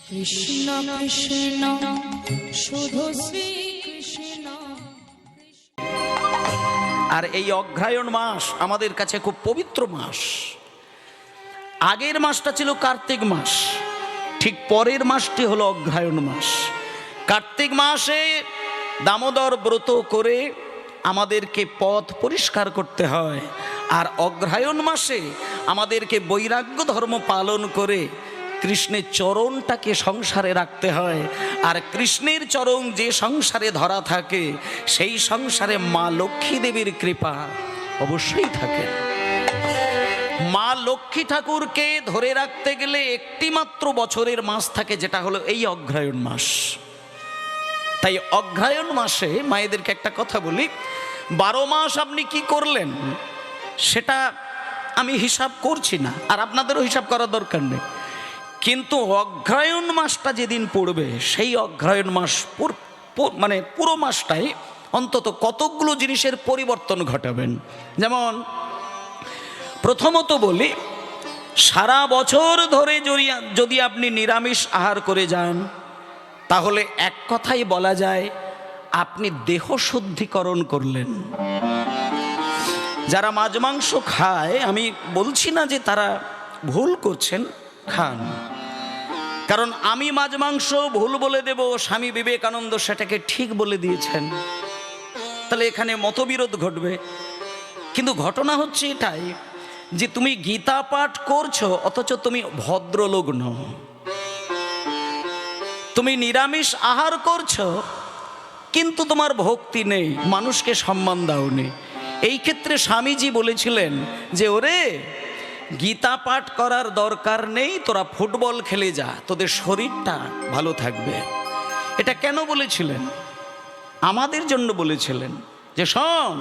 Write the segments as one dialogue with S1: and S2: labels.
S1: কৃষ্ণ কৃষ্ণ শুধু শ্রী কৃষ্ণ।
S2: আর এই অগ্রহায়ণ মাস আমাদের কাছে খুব পবিত্র মাস। আগের মাসটা ছিল কার্তিক মাস, ঠিক পরের মাসটি হলো অগ্রহায়ণ মাস। কার্তিক মাসে দামোদর ব্রত করে আমাদেরকে পথ পরিষ্কার করতে হয়, আর অগ্রহায়ণ মাসে আমাদেরকে বৈরাগ্য ধর্ম পালন করে কৃষ্ণের চরণটাকে সংসারে রাখতে হয়। আর কৃষ্ণের চরণ যে সংসারে ধরা থাকে সেই সংসারে মা লক্ষ্মী দেবীর কৃপা অবশ্যই থাকে। মা লক্ষ্মী ঠাকুরকে ধরে রাখতে গেলে একটি মাত্র বছরের মাস থাকে, যেটা হলো এই অগ্রহায়ণ মাস। তাই অগ্রহায়ণ মাসে মায়েদেরকে একটা কথা বলি, 12 মাস আপনি কি করলেন সেটা আমি হিসাব করছি না, আর আপনাদেরও হিসাব করার দরকার নেই। কিন্তু অগ্রহায়ণ মাসটা যেদিন পড়বে সেই অগ্রহায়ণ মাস মানে পুরো মাসটাই অন্তত কতকগুলো জিনিসের পরিবর্তন ঘটাবেন। যেমন প্রথমত বলি, সারা বছর ধরে যদি আপনি নিরামিষ আহার করে যান তাহলে এক কথাই বলা যায় আপনি দেহ শুদ্ধিকরণ করলেন। যারা মাছ মাংস খায়, আমি বলছি না যে তারা ভুল করছেন, খান। কারণ আমি মাছ মাংস ভুল বলে দেব, স্বামী বিবেকানন্দ সেটাকে ঠিক বলে দিয়েছেন, তাহলে এখানে মতবিরোধ ঘটবে। কিন্তু ঘটনা হচ্ছে এটাই যে তুমি গীতা পাঠ করছো অথচ তুমি ভদ্রলোক নও। তুমি নিরামিষ আহার করছো কিন্তু তোমার ভক্তি নেই, মানুষকে সম্মান দাওনি। এই ক্ষেত্রে স্বামীজি বলেছিলেন যে ওরে, গীতা পাঠ করার দরকার নেই, তোরা ফুটবল খেলে যা, তোদের শরীরটা ভালো থাকবে। এটা কেন বলেছিলেন? আমাদের জন্য বলেছিলেন যে শোন,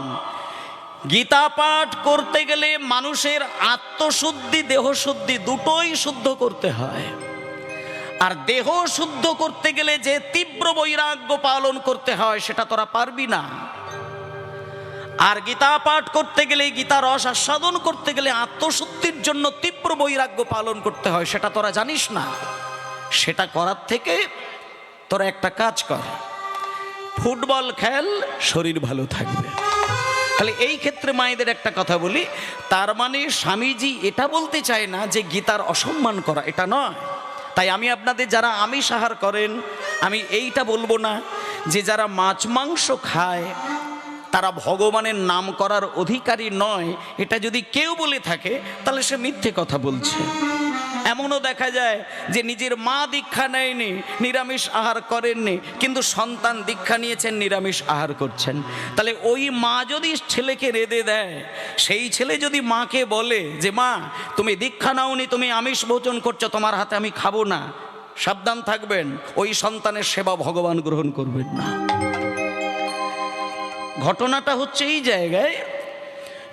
S2: গীতা পাঠ করতে গেলে মানুষের আত্মশুদ্ধি দেহশুদ্ধি দুটোই শুদ্ধ করতে হয়। আর দেহ শুদ্ধ করতে গেলে যে তীব্র বৈরাগ্য পালন করতে হয় সেটা তোরা পারবি না। আর গীতা পাঠ করতে গেলে, গীতা রস আস্বাদন করতে গেলে আত্মশুদ্ধির জন্য তীব্র বৈরাগ্য পালন করতে হয়, সেটা তোরা জানিস না। সেটা করার থেকে তোরা একটা কাজ কর, ফুটবল খেল, শরীর ভালো থাকবে। তাহলে এই ক্ষেত্রে মায়েদের একটা কথা বলি, তার মানে স্বামীজি এটা বলতে চায় না যে গীতার অসম্মান করা, এটা নয়। তাই আমি আপনাদের যারা আমিষ আহার করেন, আমি এইটা বলবো না যে যারা মাছ মাংস খায় তারা ভগবানের নাম করার অধিকারী নয়। এটা যদি কেউ বলে থাকে তাহলে সে মিথ্যে কথা বলছে। এমনও দেখা যায় যে নিজের মা দীক্ষা নেয়নি, নিরামিষ আহার করেননি, কিন্তু সন্তান দীক্ষা নিয়েছেন, নিরামিষ আহার করছেন। তাহলে ওই মা যদি ছেলেকে রেঁধে দেয়, সেই ছেলে যদি মাকে বলে যে মা তুমি দীক্ষা নাওনি, তুমি আমিষ ভোজন করছো, তোমার হাতে আমি খাবো না, সাবধান থাকবেন, ওই সন্তানের সেবা ভগবান গ্রহণ করবেন না। ঘটনাটা হচ্ছে এই জায়গায়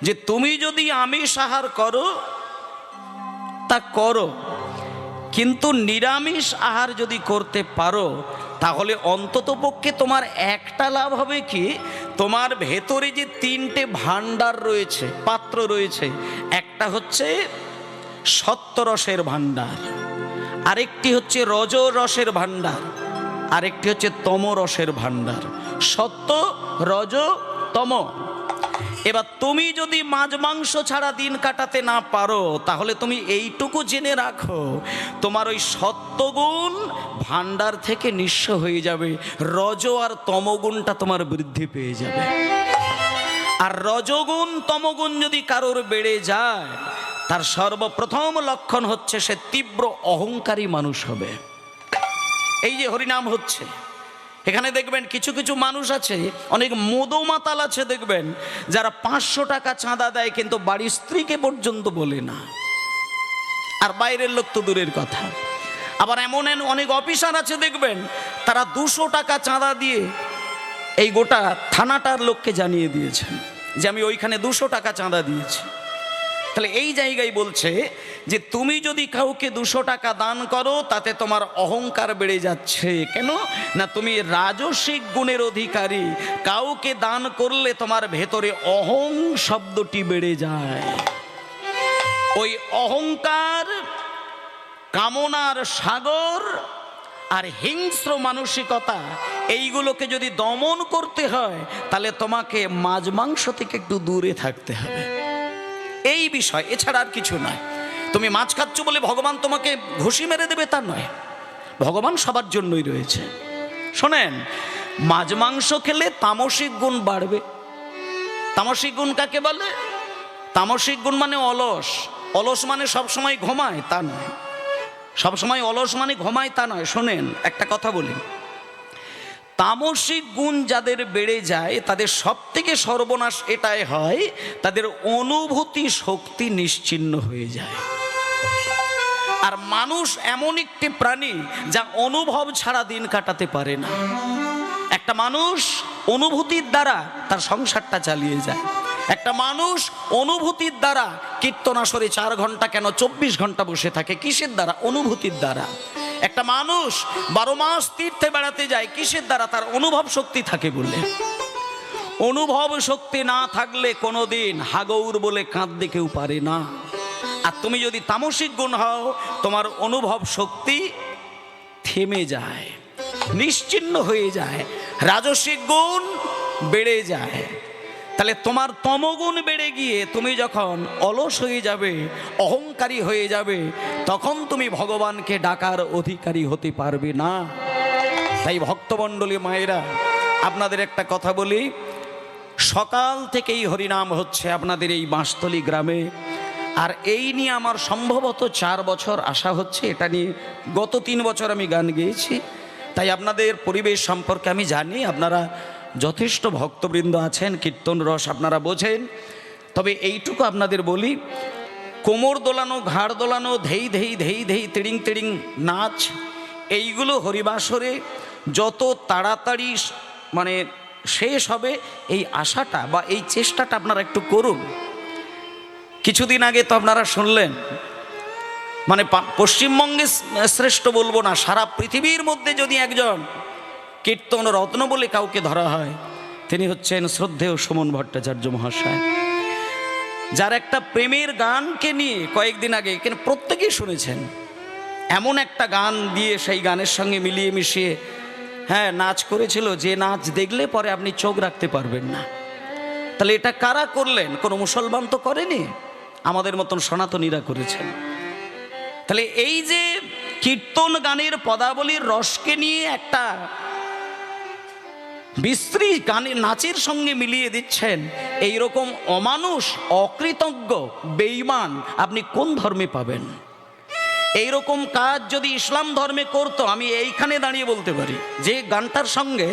S2: যে তুমি যদি আমিষ আহার করো তা করো, কিন্তু নিরামিষ আহার যদি করতে পারো তাহলে অন্ততপক্ষে তোমার একটা লাভ হবে কি, তোমার ভেতরে যে 3টে ভাণ্ডার রয়েছে, পাত্র রয়েছে, একটা হচ্ছে সত্যরসের ভাণ্ডার, আরেকটি হচ্ছে রজরসের ভাণ্ডার, আরেকটি হচ্ছে তমরসের ভাণ্ডার। সত্য, রজ, তম। এবার তুমি যদি মাছ মাংস ছাড়া দিন কাটাতে না পারো তাহলে তুমি এইটুকু জেনে রাখো, তোমার ওই সত্যগুণ ভাণ্ডার থেকে নিঃস্ব হয়ে যাবে, রজ আর তমগুণটা তোমার বৃদ্ধি পেয়ে যাবে। আর রজগুণ তমগুণ যদি কারোর বেড়ে যায়, তার সর্বপ্রথম লক্ষণ হচ্ছে সে তীব্র অহংকারী মানুষ হবে। এই যে হরিনাম হচ্ছে, এখানে দেখবেন কিছু কিছু মানুষ আছে, অনেক মদমাতাল আছে দেখবেন, যারা 500 টাকা চাঁদা দেয় কিন্তু বাড়ির স্ত্রীকে পর্যন্ত বলে না, আর বাইরের লোক তো দূরের কথা। আবার এমন অনেক অফিসার আছে দেখবেন, তারা 200 টাকা চাঁদা দিয়ে এই গোটা থানাটার লোককে জানিয়ে দিয়েছেন যে আমি ওইখানে 200 টাকা চাঁদা দিয়েছি। তাহলে এই জায়গায় বলছে যে তুমি যদি কাউকে 200 টাকা দান করো তাতে তোমার অহংকার বেড়ে যাচ্ছে। কেন না, তুমি রাজসিক গুণের অধিকারী, কাউকে দান করলে তোমার ভেতরে অহং শব্দটি বেড়ে যায়। ওই অহংকার কামনার সাগর আর হিংস্র মানসিকতা, এইগুলোকে যদি দমন করতে হয় তাহলে তোমাকে মাছ মাংস থেকে একটু দূরে থাকতে হবে, এই বিষয়, এছাড়া আর কিছু নয়। তুমি মাছ খাচ্ছ বলে ভগবান তোমাকে ঘুষি মেরে দেবে তা নয়, ভগবান সবার জন্যই রয়েছে। শোনেন, মাছ মাংস খেলে তামসিক গুণ বাড়বে। তামসিক গুণ কাকে বলে? তামসিক গুণ মানে অলস। অলস মানে সবসময় ঘুমায় তা নয়, সবসময় অলস মানে ঘুমায় তা নয়। শোনেন, একটা কথা বলি, তামসিক গুণ যাদের বেড়ে যায় তাদের সব থেকে সর্বনাশ এটাই হয়, তাদের অনুভূতি শক্তি নিশ্চিহ্ন হয়ে যায়। আর মানুষ এমন একটি প্রাণী যা অনুভব ছাড়া দিন কাটাতে পারে না। একটা মানুষ অনুভূতির দ্বারা তার সংসারটা চালিয়ে যায়। একটা মানুষ অনুভূতির দ্বারা কীর্তনাসরে 4 ঘন্টা কেন 24 ঘন্টা বসে থাকে, কিসের দ্বারা? অনুভূতির দ্বারা। একটা মানুষ 12 মাস তীর্থে বেড়াতে যায়, কিসের দ্বারা? তার অনুভব শক্তি থাকে বলে। অনুভব শক্তি না থাকলে কোনোদিন হাগৌর বলে কাঁদতে কেউ পারে না। আর তুমি যদি তামসিক গুণ হও, তোমার অনুভব শক্তি থেমে যায়, নিশ্চিহ্ন হয়ে যায়, রাজসিক গুণ বেড়ে যায়। তাহলে তোমার তমগুণ বেড়ে গিয়ে তুমি যখন অলস হয়ে যাবে, অহংকারী হয়ে যাবে, তখন তুমি ভগবানকে ডাকার অধিকারী হতে পারবে না। তাই ভক্তমণ্ডলী মায়েরা, আপনাদের একটা কথা বলি, সকাল থেকেই হরিনাম হচ্ছে আপনাদের এই বাঁশতলী গ্রামে। আর এই নিয়ে আমার সম্ভবত 4 বছর আশা হচ্ছে। এটা নিয়ে গত 3 বছর আমি গান গেয়েছি। তাই আপনাদের পরিবেশ সম্পর্কে আমি জানি, আপনারা যথেষ্ট ভক্তবৃন্দ আছেন, কীর্তন রস আপনারা বোঝেন। তবে এইটুকু আপনাদের বলি, কোমর দোলানো, ঘাড় দোলানো, ধেই ধেই ধেই ধেই তিড়িং তিড়িং নাচ, এইগুলো হরিবাসরে যত তাড়াতাড়ি মানে শেষ হবে, এই আশাটা বা এই চেষ্টাটা আপনারা একটু করুন। কিছুদিন আগে তো আপনারা শুনলেন, মানে পশ্চিমবঙ্গে শ্রেষ্ঠ বলবো না, সারা পৃথিবীর মধ্যে যদি একজন কীর্তন রত্ন বলে কাউকে ধরা হয়, তিনি হচ্ছেন শ্রদ্ধেয় সুমন ভট্টাচার্য মহাশয়, যার একটা প্রেমের গানকে নিয়ে কয়েকদিন আগে এখানে প্রত্যেকেই শুনেছেন। এমন একটা গান দিয়ে সেই গানের সঙ্গে মিলিয়ে মিশিয়ে নাচ করেছিল, যে নাচ দেখলে পরে আপনি চোখ রাখতে পারবেন না। তাহলে এটা কারা করলেন? কোনো মুসলমান তো করেনি, আমাদের মতন সনাতনীরা করেছেন। তাহলে এই যে কীর্তন গানের পদাবলীর রসকে নিয়ে একটা বিশ্রী গানের নাচের সঙ্গে মিলিয়ে দিচ্ছেন, এইরকম অমানুষ, অকৃতজ্ঞ, বেঈমান আপনি কোন ধর্মে পাবেন? এইরকম কাজ যদি ইসলাম ধর্মে করতো, আমি এইখানে দাঁড়িয়ে বলতে পারি যে গানটার সঙ্গে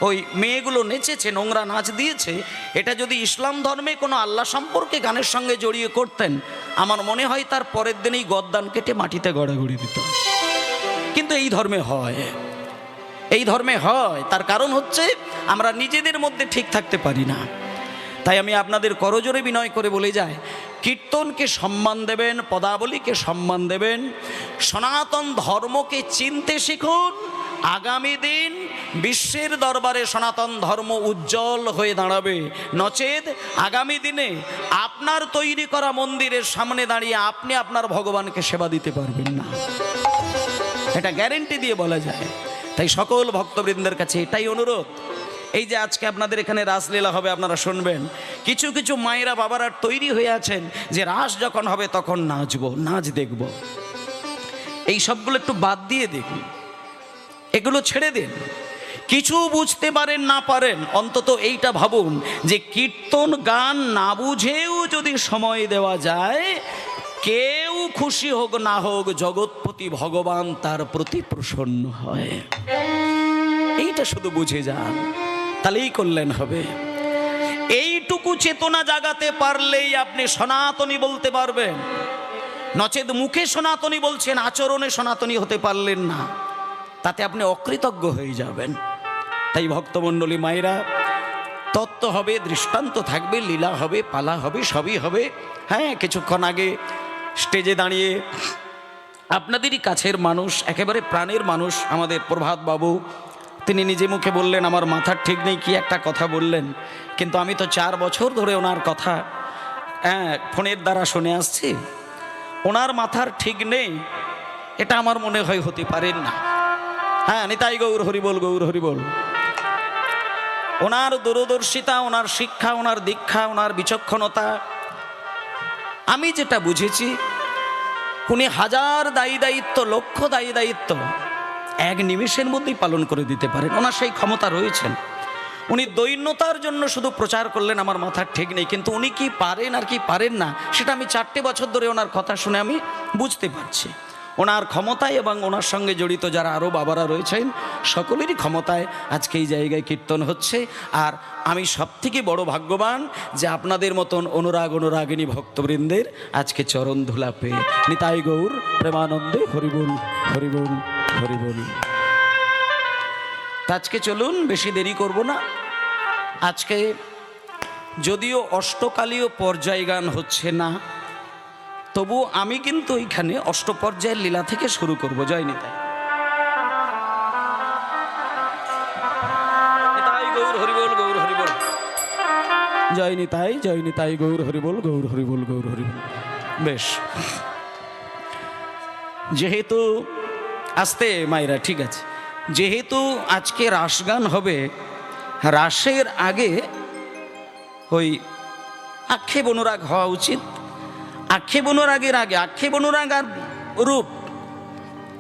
S2: ওই মেয়েগুলো নেচেছে, নোংরা নাচ দিয়েছে, এটা যদি ইসলাম ধর্মে কোনো আল্লাহ সম্পর্কে গানের সঙ্গে জড়িয়ে করতেন, আমার মনে হয় তার পরের দিনেই গদ্দান কেটে মাটিতে গড়াগড়ি দিত। কিন্তু এই ধর্মে হয়, এই ধর্মে হয়। তার কারণ হচ্ছে আমরা নিজেদের মধ্যে ঠিক থাকতে পারি না। তাই আমি আপনাদের করজোরে বিনয় করে বলে যাই, কীর্তনকে সম্মান দেবেন, পদাবলীকে সম্মান দেবেন, সনাতন ধর্মকে চিনতে শিখুন। আগামী দিন বিশ্বের দরবারে সনাতন ধর্ম উজ্জ্বল হয়ে দাঁড়াবে। নচেত আগামী দিনে আপনার তৈরি করা মন্দিরের সামনে দাঁড়িয়ে আপনি আপনার ভগবানকে সেবা দিতে পারবেন না, এটা গ্যারেন্টি দিয়ে বলা যায়। তাই সকল ভক্তবৃন্দের কাছে এটাই অনুরোধ, এই যে আজকে আপনাদের এখানে রাসলীলা হবে, আপনারা শুনবেন, কিছু কিছু মায়েরা বাবারা তৈরি হয়ে আছেন যে রাস যখন হবে তখন নাচবো, নাচ দেখব। এই সবগুলো একটু বাদ দিয়ে দেখুন, এগুলো ছেড়ে দিন। কিছু বুঝতে পারেন না পারেন, অন্তত এইটা ভাবুন যে কীর্তন গান না বুঝেও যদি সময় দেওয়া যায়, কেউ খুশি হোক না হোক, জগৎপতি ভগবান তার প্রতি প্রসন্ন হয়। এইটা শুধু বুঝে যান, তাহলেই কল্যাণ হবে। এইটুকু চেতনা জাগাতে পারলেই আপনি সনাতনী বলতে পারবেন। নচেত মুখে সনাতনী বলছেন, আচরণে সনাতনী হতে পারলেন না, তাতে আপনি অকৃতজ্ঞ হয়ে যাবেন। তাই ভক্তমণ্ডলী মায়েরা, তত্ত্ব হবে, দৃষ্টান্ত থাকবে, লীলা হবে, পালা হবে, সবই হবে। কিছুক্ষণ আগে স্টেজে দাঁড়িয়ে আপনাদেরই কাছের মানুষ, একেবারে প্রাণের মানুষ আমাদের প্রভাত বাবু, তিনি নিজে মুখে বললেন আমার মাথার ঠিক নেই, কি একটা কথা বললেন, কিন্তু আমি তো 4 বছর ধরে ওনার কথা ফোনের দ্বারা শুনে আসছি। ওনার মাথার ঠিক নেই এটা আমার মনে হয় হতে পারেন না। হ্যাঁ, নিতাই গৌর হরিবোল, গৌর হরিবোল। ওনার দূরদর্শিতা, ওনার শিক্ষা, ওনার দীক্ষা, ওনার বিচক্ষণতা, আমি যেটা বুঝেছি, উনি হাজার দায়ী দায়িত্ব, লক্ষ দায়ী দায়িত্ব এক নিমেষের মধ্যেই পালন করে দিতে পারেন। ওনার সেই ক্ষমতা রয়েছেন। উনি দৈন্যতার জন্য শুধু প্রচার করলেন আমার মাথার ঠিক নেই, কিন্তু উনি কি পারেন আর কি পারেন না সেটা আমি 4টে বছর ধরে ওনার কথা শুনে আমি বুঝতে পারছি। ওনার ক্ষমতায় এবং ওনার সঙ্গে জড়িত যারা আরও বাবারা রয়েছেন সকলেরই ক্ষমতায় আজকে এই জায়গায় কীর্তন হচ্ছে। আর আমি সবথেকে বড় ভাগ্যবান যে আপনাদের মতন অনুরাগিনী ভক্তবৃন্দের আজকে চরণ ধুলা পেয়ে। নিতাই গৌর প্রেমানন্দে হরিবোল, হরিবোল, হরিবোল। আজকে চলুন, বেশি দেরি করব না। আজকে যদিও অষ্টকালীয় পর্যায় গান হচ্ছে না, তবু আমি কিন্তু এইখানে অষ্টপর্যায়ের লীলা থেকে শুরু করব। জয় নিতাই, নিতাই গৌর হরিবোল, গৌর হরিবোল। জয় নিতাই, জয় নিতাই গৌর হরিবোল, গৌর হরিবোল, গৌর হরিবোল। বেশ, যেহেতু আসতে মায়েরা, ঠিক আছে, যেহেতু আজকে রাস গান হবে, রাসের আগে ওই আক্ষেপ অনুরাগ হওয়া উচিত। আক্ষেপ অনুরাগের আগে আক্ষেপ অনুরাগ আর রূপ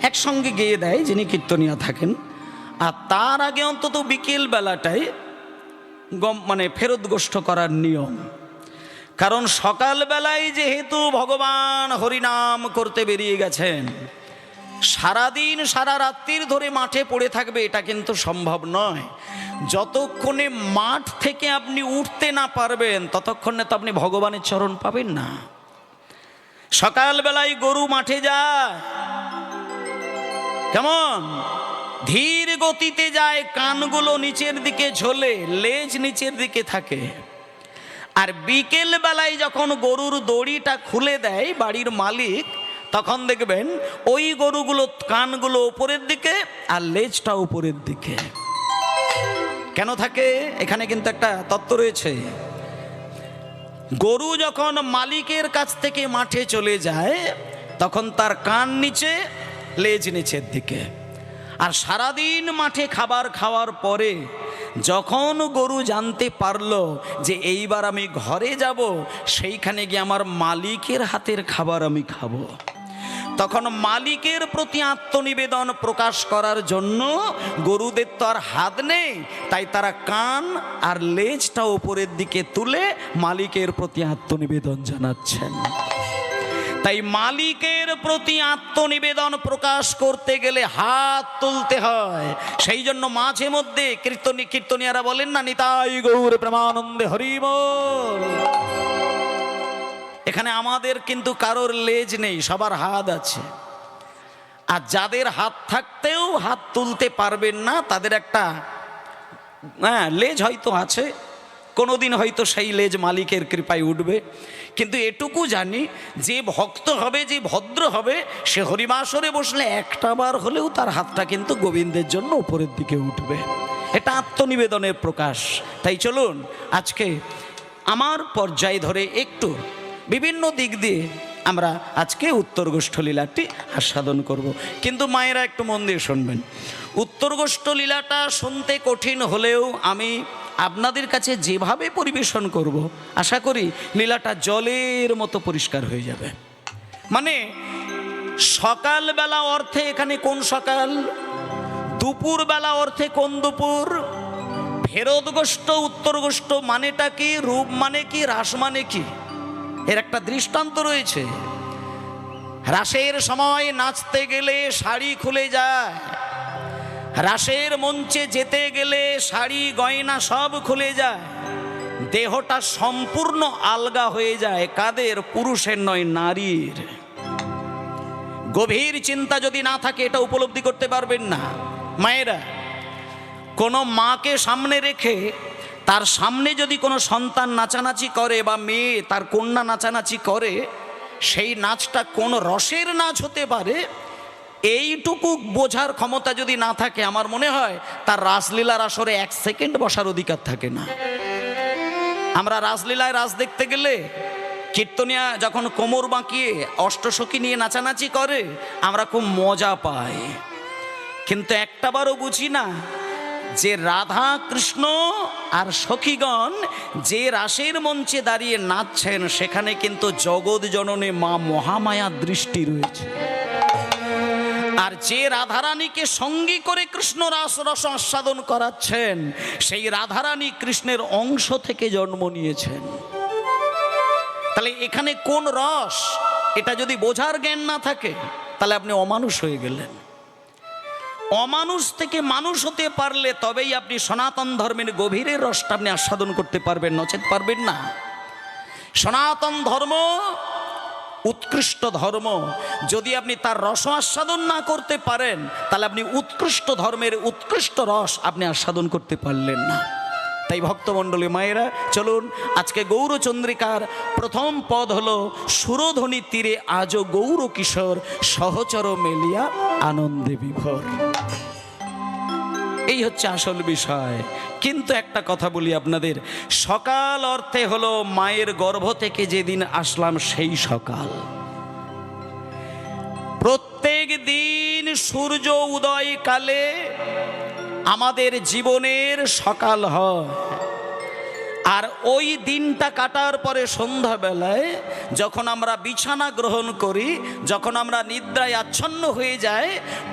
S2: একসঙ্গে গেয়ে দেয় যিনি কীর্তনিয়া থাকেন। আর তার আগে অন্তত বিকেল বেলাটায় মানে ফেরত গোষ্ঠ করার নিয়ম। কারণ সকালবেলায় যেহেতু ভগবান হরিনাম করতে বেরিয়ে গেছেন, সারাদিন সারা রাত্রির ধরে মাঠে পড়ে থাকবে এটা কিন্তু সম্ভব নয়। যতক্ষণে মাঠ থেকে আপনি উঠতে না পারবেন ততক্ষণে তো আপনি ভগবানের চরণ পাবেন না। সকালবেলায় গরু মাঠে যায়, কেমন ধীর গতিতে যায়, কানগুলো নিচের দিকে ঝোলে, লেজ নিচের দিকে থাকে। আর বিকেল বেলায় যখন গরুর দড়িটা খুলে দেয় বাড়ির মালিক, তখন দেখবেন ওই গরুগুলো কানগুলো উপরের দিকে আর লেজটা উপরের দিকে। কেন থাকে? এখানে কিন্তু একটা তত্ত্ব রয়েছে। গরু যখন মালিকের কাছ থেকে মাঠে চলে যায় তখন তার কান নিচে, লেজ নিচের দিকে। আর সারাদিন মাঠে খাবার খাওয়ার পরে যখন গরু জানতে পারলো যে এইবার আমি ঘরে যাব, সেইখানে গিয়ে আমার মালিকের হাতের খাবার আমি খাবো, তখন মালিকের প্রতি আত্মনিবেদন প্রকাশ করার জন্য গরুদের তো আর হাত নেই, তাই তারা কান আর লেজটা উপরের দিকে তুলে মালিকের প্রতি আত্মনিবেদন জানাচ্ছেন। তাই মালিকের প্রতি আত্মনিবেদন প্রকাশ করতে গেলে হাত তুলতে হয়। সেই জন্য মাঝে মধ্যে কীর্তনিয়ারা বলেন না, নিতাই গৌর প্রেমানন্দে হরিবোল। এখানে আমাদের কিন্তু কারোর লেজ নেই, সবার হাত আছে। আর যাদের হাত থাকতেও হাত তুলতে পারবেন না তাদের একটা লেজ হয়তো আছে, কোনোদিন হয়তো সেই লেজ মালিকের কৃপায় উঠবে। কিন্তু এটুকু জানি, যে ভক্ত হবে, যে ভদ্র হবে, সে হরিবাসরে বসলে একটা বার হলেও তার হাতটা কিন্তু গোবিন্দের জন্য উপরের দিকে উঠবে। এটা আত্মনিবেদনের প্রকাশ। তাই চলুন আজকে আমার পর্যায় ধরে একটু বিভিন্ন দিক দিয়ে আমরা আজকে উত্তরগোষ্ঠ লীলাটি আস্বাদন করব। কিন্তু মায়েরা একটু মন দিয়ে শুনবেন। উত্তরগোষ্ঠ লীলাটা শুনতে কঠিন হলেও আমি আপনাদের কাছে যেভাবে পরিবেশন করব, আশা করি লীলাটা জলের মতো পরিষ্কার হয়ে যাবে। মানে সকালবেলা অর্থে এখানে কোন সকাল, দুপুরবেলা অর্থে কোন দুপুর, ফেরতগোষ্ঠ উত্তরগোষ্ঠ মানেটা কি, রূপ মানে কি, রাস মানে কি, এর একটা দৃষ্টান্ত রয়েছে। রাসের সময় নাচতে গেলে শাড়ি খুলে যায়, রাসের মঞ্চে যেতে গেলে শাড়ি গয়না সব খুলে যায়, দেহটা সম্পূর্ণ আলগা হয়ে যায়। কাদের? পুরুষের নয়, নারীর। গভীর চিন্তা যদি না থাকে এটা উপলব্ধি করতে পারবেন না। মায়েরা, কোনো মাকে সামনে রেখে তার সামনে যদি কোনো সন্তান নাচানাচি করে বা মেয়ে তার কন্যা নাচানাচি করে, সেই নাচটা কোন রসের নাচ হতে পারে এইটুকু বোঝার ক্ষমতা যদি না থাকে, আমার মনে হয় তার রাসলীলার আসরে 1 সেকেন্ড বসার অধিকার থাকে না। আমরা রাসলীলায় রাস দেখতে গেলে কীর্তনিয়া যখন কোমর বাঁকিয়ে অষ্টসখী নিয়ে নাচানাচি করে আমরা খুব মজা পাই। কিন্তু একটাবারও বুঝি না যে রাধা কৃষ্ণ আর সখীগণ যে রাসের মঞ্চে দাঁড়িয়ে নাচছেন সেখানে কিন্তু জগৎ জননী মা মহামায়া দৃষ্টি রয়েছে। আর যে রাধারানীকে সঙ্গী করে কৃষ্ণ রাস রস আস্বাদন করাচ্ছেন সেই রাধারানী কৃষ্ণের অংশ থেকে জন্ম নিয়েছেন। তাহলে এখানে কোন রস, এটা যদি বোঝার জ্ঞান না থাকে তাহলে আপনি অমানুষ হয়ে গেলেন। অমানুষ থেকে মানুষ হতে পারলে তবেই আপনি সনাতন ধর্মের গভীরের রসটা আপনি আস্বাদন করতে পারবেন, নচেত পারবেন না। সনাতন ধর্ম উৎকৃষ্ট ধর্ম, যদি আপনি তার রস আস্বাদন না করতে পারেন তাহলে আপনি উৎকৃষ্ট ধর্মের উৎকৃষ্ট রস আপনি আস্বাদন করতে পারলেন না। তাই ভক্তমণ্ডলী মায়েরা, চলুন আজকে গৌরচন্দ্রিকার প্রথম পদ হলো সুরধ্বনি তীরে আজও গৌর কিশোর সহচর মেলিয়া আনন্দে বিভোর। এই হচ্ছে আসল বিষয়। কিন্তু একটা কথা বলি আপনাদের, সকাল অর্থে হলো মায়ের গর্ভ থেকে যেদিন আসলাম সেই সকাল। প্রত্যেক দিন সূর্য উদয় কালে আমাদের জীবনের সকাল হয়, আর ওই দিনটা কাটার পরে সন্ধ্যাবেলায় যখন আমরা বিছানা গ্রহণ করি, যখন আমরা নিদ্রায় আচ্ছন্ন হয়ে যাই,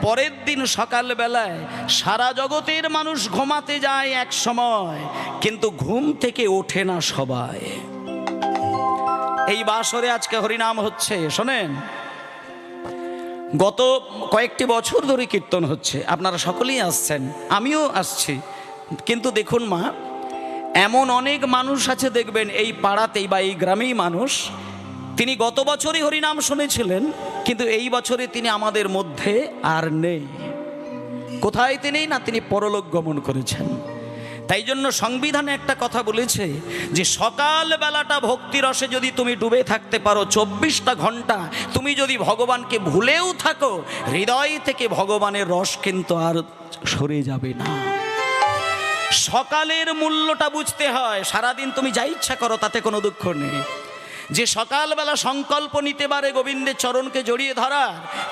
S2: পরের দিন সকালবেলায় সারা জগতের মানুষ ঘুমাতে যায় এক সময়, কিন্তু ঘুম থেকে ওঠে না সবাই। এই বাসরে আজকে হরিনাম হচ্ছে, শোনেন, গত কয়েকটি বছর ধরে কীর্তন হচ্ছে, আপনারা সকলেই আসছেন, আমিও আসছি। কিন্তু দেখুন মা, এমন অনেক মানুষ আছে দেখবেন এই পাড়াতেই বা এই গ্রামেই মানুষ, তিনি গত বছরই হরিনাম শুনেছিলেন কিন্তু এই বছরে তিনি আমাদের মধ্যে আর নেই। কোথায় তিনি? না, তিনি পরলোক গমন করেছেন। তাই জন্য সংবিধানে একটা কথা বলেছে যে সকাল বেলাটা ভক্তিরসে যদি তুমি ডুবে থাকতে পারো, 24টা ঘন্টা তুমি যদি ভগবানকে ভুলেও থাকো, হৃদয় থেকে ভগবানের রস কিন্তু আর সরে যাবে না। সকালের মূল্যটা বুঝতে হয়। সারাদিন তুমি যা ইচ্ছা করো তাতে কোনো দুঃখ নেই। যে সকালবেলা সংকল্প নিতে পারে গোবিন্দের চরণকে জড়িয়ে ধরা,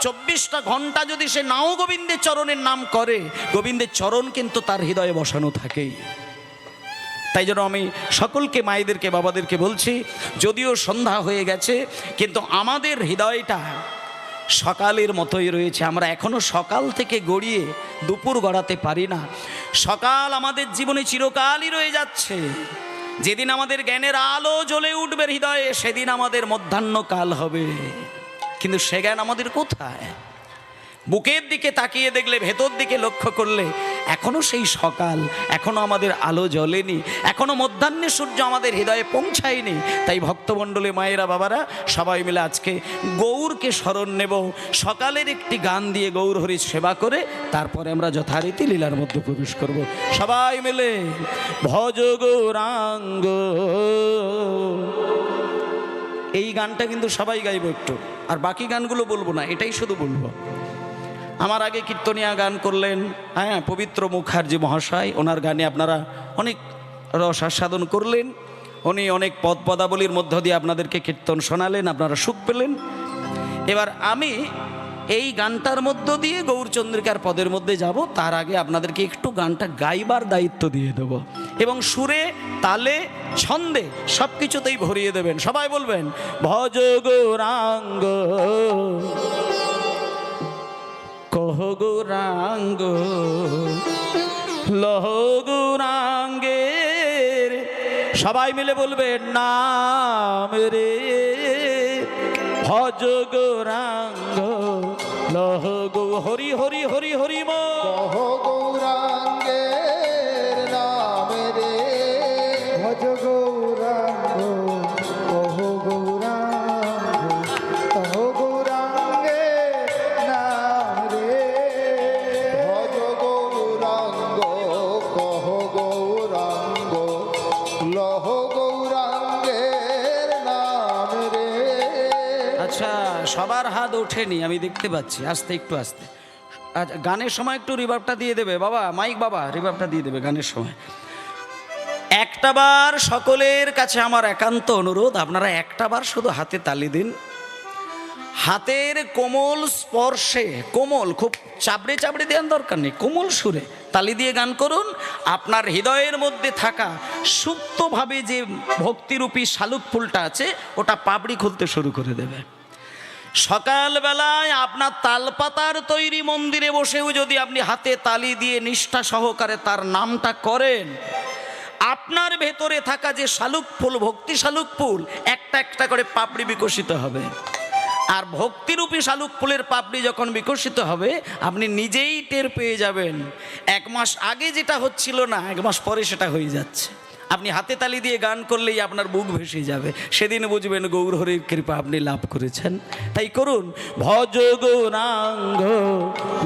S2: 24টা ঘন্টা যদি সে নাও গোবিন্দের চরণের নাম করে, গোবিন্দের চরণ কিন্তু তার হৃদয়ে বসানো থাকেই। তাই জন্য আমি সকলকে মায়েদেরকে বাবাদেরকে বলছি, যদিও সন্ধ্যা হয়ে গেছে কিন্তু আমাদের হৃদয়টা সকালের মতোই রয়েছে। আমরা এখনো সকাল থেকে গড়িয়ে দুপুর গড়াতে পারি না। সকাল আমাদের জীবনে চিরকালই রয়ে যাচ্ছে। যেদিন আমাদের জ্ঞানের আলো জ্বলে উঠবে হৃদয়ে, সেদিন আমাদের মধ্যাহ্নকাল হবে। কিন্তু সে জ্ঞান আমাদের কোথায়? বুকের দিকে তাকিয়ে দেখলে, ভেতর দিকে লক্ষ্য করলে এখনো সেই সকাল, এখনো আমাদের আলো জ্বলেনি, এখনো মধ্যাহ্নের সূর্য আমাদের হৃদয়ে পৌঁছায়নি। তাই ভক্তমণ্ডলী মায়েরা বাবারা সবাই মিলে আজকে গৌরকে স্মরণ নেব। সকালের একটি গান দিয়ে গৌর হরির সেবা করে তারপরে আমরা যথারীতি লীলার মধ্যে প্রবেশ করব। সবাই মিলে ভজ গৌরাঙ্গ, এই গানটা কিন্তু সবাই গাইব একটু, আর বাকি গানগুলো বলবো না, এটাই শুধু বলবো। আমার আগে কীর্তনিয়া গান করলেন, হ্যাঁ, পবিত্র মুখার্জি মহাশয়, ওনার গানে আপনারা অনেক রস আস্বাদন করলেন। উনি অনেক পদ পদাবলীর মধ্য দিয়ে আপনাদেরকে কীর্তন শোনালেন, আপনারা সুখ পেলেন। এবার আমি এই গানটার মধ্য দিয়ে গৌরচন্দ্রিকার পদের মধ্যে যাব। তার আগে আপনাদেরকে একটু গানটা গাইবার দায়িত্ব দিয়ে দেব, এবং সুরে, তালে, ছন্দে সব কিছুতেই ভরিয়ে দেবেন। সবাই বলবেন ভজ গৌরাঙ্গ, কহ গৌরাঙ্গ, লহ গৌরাঙ্গের, সবাই মিলে বলবেন নাম রে। ভজ গৌরাঙ্গ, লহ গৌ, হরি হরি হরি হরি ম,
S3: কহ গৌরাঙ্গের নাম রে। ভজ গৌরাঙ্গ, কহ গৌরাঙ্গ, কহ গৌরাঙ্গের নাম রে। ভজ গৌরাঙ্গ, কহ গৌরাঙ্গ, লহ গৌরাঙ্গের নাম রে।
S2: আচ্ছা, সবার হাত ওঠেনি আমি দেখতে পাচ্ছি, আস্তে একটু আস্তে। আচ্ছা, গানের সময় একটু রিভার্বটা দিয়ে দেবে বাবা, মাইক বাবা, রিভার্বটা দিয়ে দেবে গানের সময়। একটাবার সকলের কাছে আমার একান্ত অনুরোধ, আপনারা একটাবার শুধু হাতে তালি দিন। হাতের কোমল স্পর্শে, কোমল, খুব চাবড়ে চাবড়ে দেওয়ার দরকার নেই, কোমল সুরে তালি দিয়ে গান করুন। আপনার হৃদয়ের মধ্যে থাকা সুপ্তভাবে যে ভক্তিরূপী শালুক ফুলটা আছে ওটা পাপড়ি খুলতে শুরু করে দেবে। সকালবেলায় আপনার তালপাতার তৈরি মন্দিরে বসেও যদি আপনি হাতে তালি দিয়ে নিষ্ঠা সহকারে তার নামটা করেন, আপনার ভেতরে থাকা যে শালুক ফুল, ভক্তি শালুক ফুল, একটা একটা করে পাপড়ি বিকশিত হবে। আর ভক্তিরূপী শালুক ফুলের পাপড়ি যখন বিকশিত হবে আপনি নিজেই টের পেয়ে যাবেন, 1 মাস আগে যেটা হচ্ছিল না 1 মাস পরে সেটা হয়ে যাচ্ছে। আপনি হাতে তালি দিয়ে গান করলেই আপনার বুক ভেসে যাবে, সেদিন বুঝবেন গৌর হরির কৃপা আপনি লাভ করেছেন। তাই করুন, ভজ গৌরাঙ্গ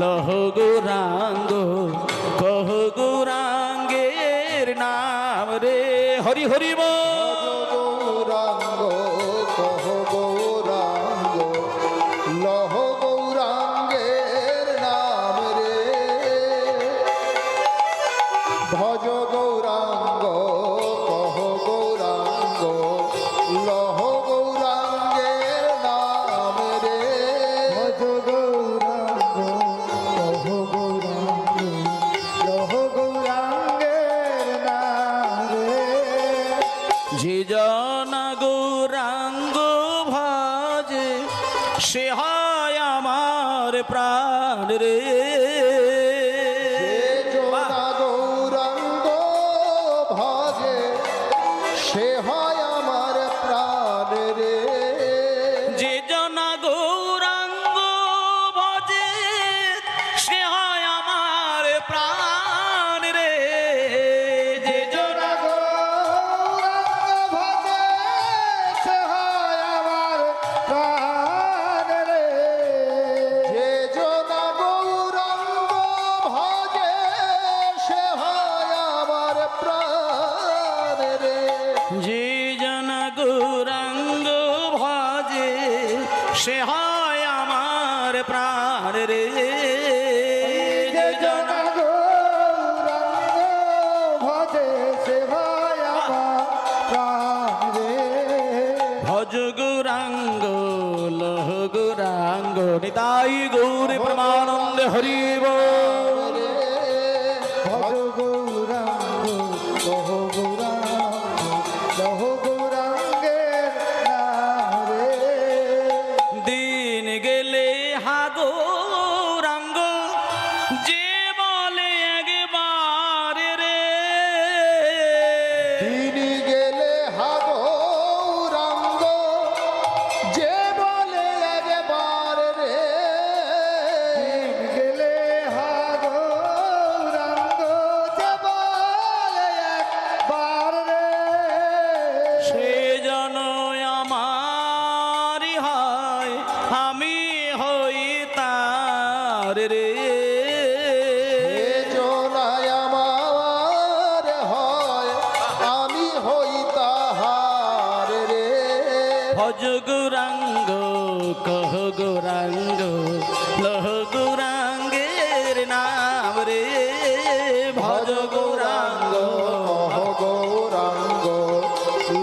S2: লহ গৌরাঙ্গ কহ গৌরাঙ্গের নাম রে, হরি হরি বল।
S3: গৌরাঙ্গ কহ গৌরাঙ্গ লহ গৌরাঙ্গের নাম রে, ভজ গৌরাঙ্গ কহ গৌরাঙ্গ লহ গৌরাঙ্গের নাম রে, ভজ গৌরাঙ্গ কহ গৌরাঙ্গ লহ গৌরাঙ্গের নাম রে,
S2: যে জন গৌরাঙ্গ ভজে সে হয় আমার প্রাণ রে।
S3: জোনা গৌরাঙ্গ ভজে সে হয় আমার প্রাণ রে,
S2: যে জন গৌরাঙ্গ ভজে সে হয় আমার প্রাণ রে। যে জন
S3: জোনা গৌরাঙ্গ ভজে সে হয় আমার প্রাণ রে, যে জোনা গৌরাঙ্গ ভজে সে হয় আমার প্রাণ রে,
S2: যে জন গৌরাঙ্গ ভজে সে হয় আমার প্রাণ রে। যে জন
S3: গৌরাঙ্গ ভজে সে হয় আমার প্রাণ রে,
S2: ভজ গৌরাঙ্গ লহ গৌরাঙ্গ নিতাই গৌরে প্রমানন্দে হরি বল।
S3: ভজ গৌরাঙ্গ কহ গৌরাঙ্গ লহ গৌরাঙ্গের নাম রে,
S2: দিন গেলে হা গৌরাঙ্গ যে বলে একবার রে,
S3: তিনি গেলে হা গৌরাঙ্গ যে বলে একবার রে, দিন গেলে হা গৌরাঙ্গ যে বলে একবার রে,
S2: সে জন আমারই হয় আমি হই তার রে।
S3: এ জোনায় আমার হয় আমি হই তাহার রে,
S2: ভজ গৌরাঙ্গ কহ গৌরাঙ্গ লহ গৌরাঙ্গের নাম রে। ভজ গৌরাঙ্গ
S3: কহ গৌরাঙ্গ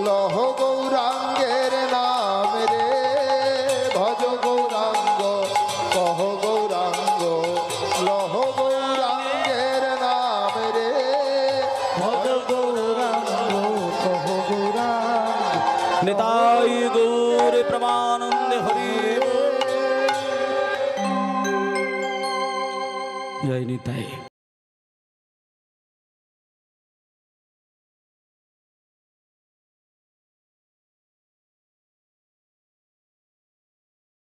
S3: লহ গৌরাঙ্গের নাম রে, ভজ গৌরাঙ্গ কহ গৌরাঙ্গ লহ গৌরাঙ্গের নাম রে, ভজ গৌরাঙ্গ কহ গৌরাঙ্গ
S2: নিতাই গৌর প্রমানন্দে হরি বল। জয় নিতাই।